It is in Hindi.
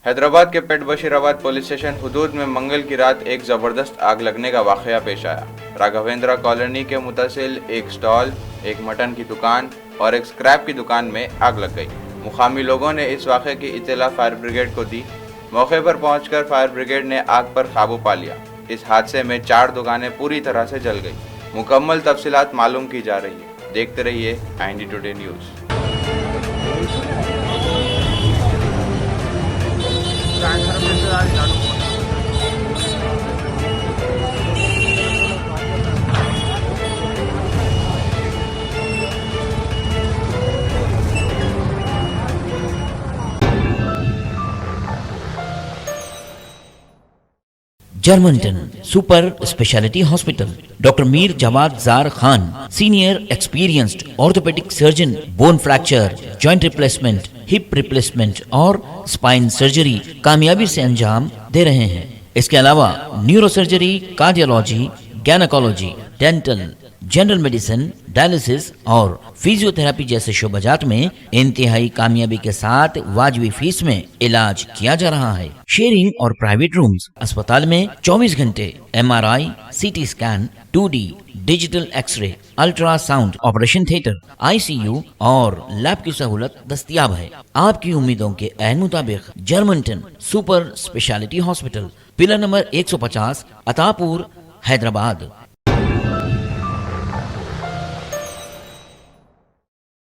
हैदराबाद के पेट बशीराबाद पुलिस स्टेशन हुदूद में मंगल की रात एक जबरदस्त आग लगने का वाकया पेश आया। राघवेंद्रा कॉलोनी के मुतसिल एक स्टॉल, एक मटन की दुकान और एक स्क्रैप की दुकान में आग लग गई। मुकामी लोगों ने इस वाक़े की इत्तला फायर ब्रिगेड को दी। मौके पर पहुंचकर फायर ब्रिगेड ने आग पर काबू पा लिया। इस हादसे में 4 दुकानें पूरी तरह से जल गई। मुकम्मल तफसीलात मालूम की जा रही है। देखते रहिए IND टुडे न्यूज़। जर्मनटन super speciality hospital, doctor Mir Jawad Zar Khan, senior experienced orthopaedic surgeon, bone fracture, joint replacement, hip replacement और स्पाइन सर्जरी कामयाबी से अंजाम दे रहे हैं। इसके अलावा neuro surgery, cardiology, gynaecology, dental, general medicine, dialysis और फिजियोथेरेपी जैसे शोबाजात में इंतहाई कामयाबी के साथ वाजबी फीस में इलाज किया जा रहा है। शेयरिंग और प्राइवेट रूम्स, अस्पताल में 24 घंटे MRI, CT scan, 2D digital x-ray, ultrasound, operation theatre, ICU और लैब की सहूलत दस्तयाब है। आपकी उम्मीदों के ऐन मुताबिक Germanten super speciality hospital, pillar number 150, Attapur, Hyderabad.